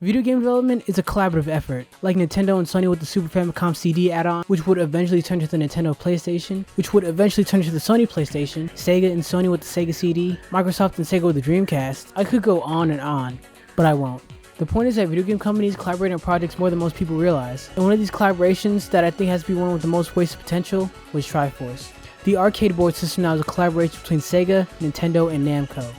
Video game development is a collaborative effort, like Nintendo and Sony with the Super Famicom CD add-on, which would eventually turn to the Nintendo PlayStation, which would eventually turn to the Sony PlayStation, Sega and Sony with the Sega CD, Microsoft and Sega with the Dreamcast. I could go on, but I won't. The point is that video game companies collaborate on projects more than most people realize, and one of these collaborations that I think has to be one with the most wasted potential was Triforce. The arcade board system now is a collaboration between Sega, Nintendo, and Namco.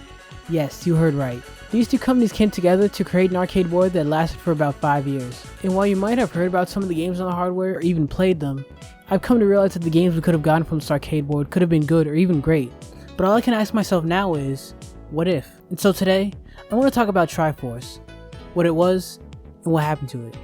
Yes, you heard right. These two companies came together to create an arcade board that lasted for about 5 years. And while you might have heard about some of the games on the hardware or even played them, I've come to realize that the games we could have gotten from this arcade board could have been good or even great. But all I can ask myself now is, what if? And so today, I want to talk about Triforce, what it was, and what happened to it.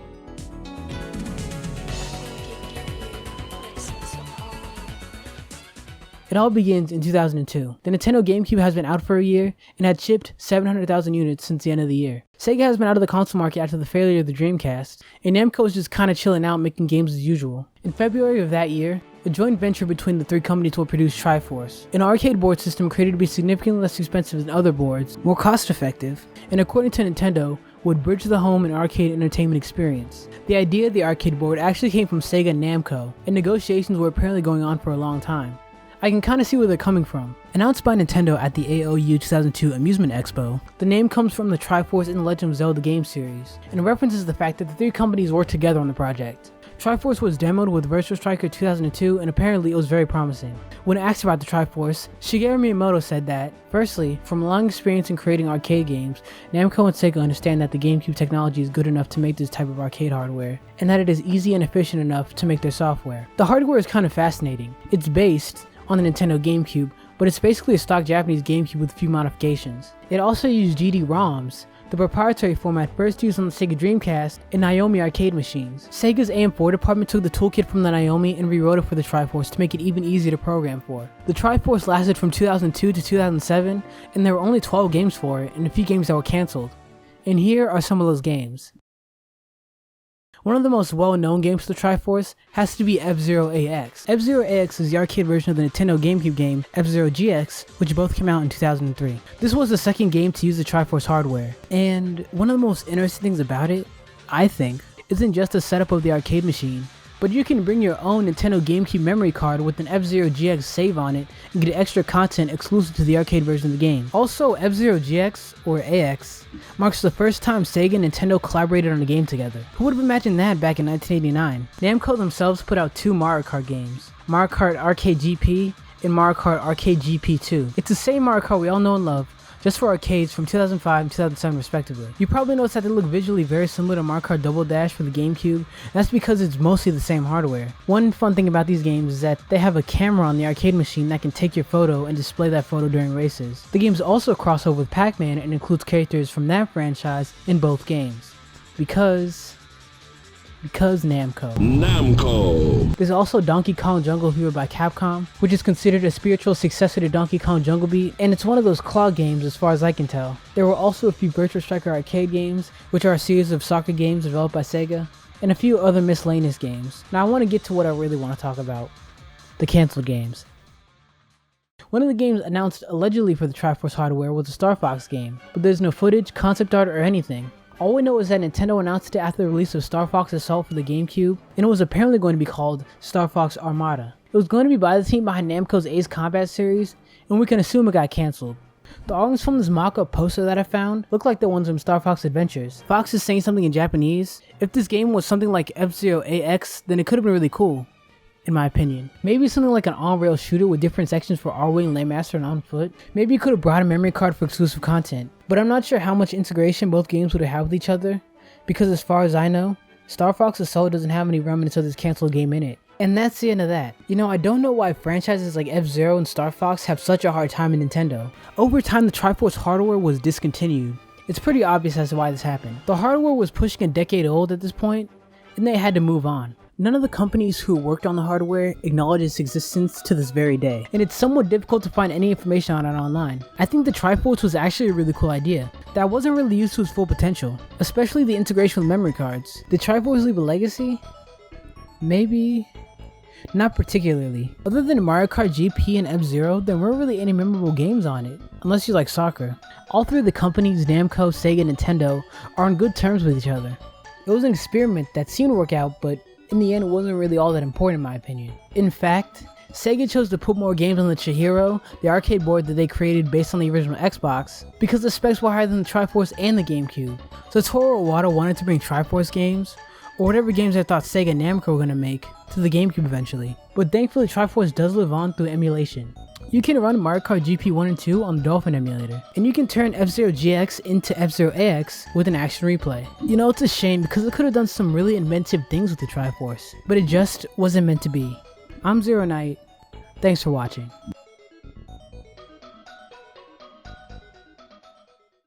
It all begins in 2002. The Nintendo Gamecube has been out for a year and had shipped 700,000 units since the end of the year. Sega has been out of the console market after the failure of the Dreamcast, and Namco is just kinda chilling out making games as usual. In February of that year, a joint venture between the three companies will produce Triforce, an arcade board system created to be significantly less expensive than other boards, more cost effective, and according to Nintendo, would bridge the home and arcade entertainment experience. The idea of the arcade board actually came from Sega and Namco, and negotiations were apparently going on for a long time. I can kinda see where they're coming from. Announced by Nintendo at the AOU 2002 Amusement Expo, the name comes from the Triforce and Legend of Zelda game series, and references the fact that the three companies worked together on the project. Triforce was demoed with Virtua Striker 2002, and apparently it was very promising. When asked about the Triforce, Shigeru Miyamoto said that, firstly, from a long experience in creating arcade games, Namco and Sega understand that the GameCube technology is good enough to make this type of arcade hardware, and that it is easy and efficient enough to make their software. The hardware is kind of fascinating. It's based on the Nintendo GameCube, but it's basically a stock Japanese GameCube with a few modifications. It also used GD-ROMs, the proprietary format first used on the Sega Dreamcast and Naomi arcade machines. Sega's AM4 department took the toolkit from the Naomi and rewrote it for the Triforce to make it even easier to program for. The Triforce lasted from 2002 to 2007, and there were only 12 games for it, and a few games that were cancelled. And here are some of those games. One of the most well-known games for the Triforce has to be F-Zero AX. F-Zero AX is the arcade version of the Nintendo GameCube game F-Zero GX, which both came out in 2003. This was the second game to use the Triforce hardware, and one of the most interesting things about it, I think, isn't just the setup of the arcade machine, but you can bring your own Nintendo GameCube memory card with an F-Zero GX save on it and get extra content exclusive to the arcade version of the game. Also, F-Zero GX, or AX, marks the first time Sega and Nintendo collaborated on a game together. Who would have imagined that back in 1989? Namco themselves put out 2 Mario Kart games, Mario Kart Arcade GP and Mario Kart Arcade GP 2. It's the same Mario Kart we all know and love, just for arcades from 2005 and 2007 respectively. You probably noticed that they look visually very similar to Mario Kart Double Dash for the GameCube, and that's because it's mostly the same hardware. One fun thing about these games is that they have a camera on the arcade machine that can take your photo and display that photo during races. The games also cross over with Pac-Man and includes characters from that franchise in both games. Because Namco. There's also Donkey Kong Jungle Fever by Capcom, which is considered a spiritual successor to Donkey Kong Jungle Beat, and it's one of those claw games as far as I can tell. There were also a few Virtua Striker arcade games, which are a series of soccer games developed by Sega, and a few other miscellaneous games. Now I want to get to what I really want to talk about. The canceled games. One of the games announced allegedly for the Triforce hardware was the Star Fox game, but there's no footage, concept art, or anything. All we know is that Nintendo announced it after the release of Star Fox Assault for the GameCube, and it was apparently going to be called Star Fox Armada. It was going to be by the team behind Namco's Ace Combat series, and we can assume it got cancelled. The artworks from this mock-up poster that I found look like the ones from Star Fox Adventures. Fox is saying something in Japanese. If this game was something like F-Zero AX, then it could have been really cool, in my opinion. Maybe something like an on-rail shooter with different sections for R-Wing, Landmaster, and On Foot. Maybe you could have brought a memory card for exclusive content, but I'm not sure how much integration both games would have with each other, because as far as I know, Star Fox Assault doesn't have any remnants of this cancelled game in it. And that's the end of that. You know, I don't know why franchises like F-Zero and Star Fox have such a hard time in Nintendo. Over time, the Triforce hardware was discontinued. It's pretty obvious as to why this happened. The hardware was pushing a decade old at this point, and they had to move on. None of the companies who worked on the hardware acknowledge its existence to this very day, and it's somewhat difficult to find any information on it online. I think the Triforce was actually a really cool idea that wasn't really used to its full potential, especially the integration with memory cards. Did Triforce leave a legacy? Maybe. Not particularly. Other than Mario Kart GP and F-Zero, there weren't really any memorable games on it, unless you like soccer. All three of the companies, Namco, Sega, and Nintendo, are on good terms with each other. It was an experiment that seemed to work out, but in the end it wasn't really all that important in my opinion. In fact, Sega chose to put more games on the Chihiro, the arcade board that they created based on the original Xbox, because the specs were higher than the Triforce and the Gamecube. So Toru Iwata wanted to bring Triforce games, or whatever games I thought Sega and Namco were going to make, to the Gamecube eventually. But thankfully Triforce does live on through emulation. You can run Mario Kart GP 1 and 2 on the Dolphin emulator, and you can turn F-Zero GX into F-Zero AX with an action replay. You know, it's a shame because it could have done some really inventive things with the Triforce, but it just wasn't meant to be. I'm ZeroNight, thanks for watching.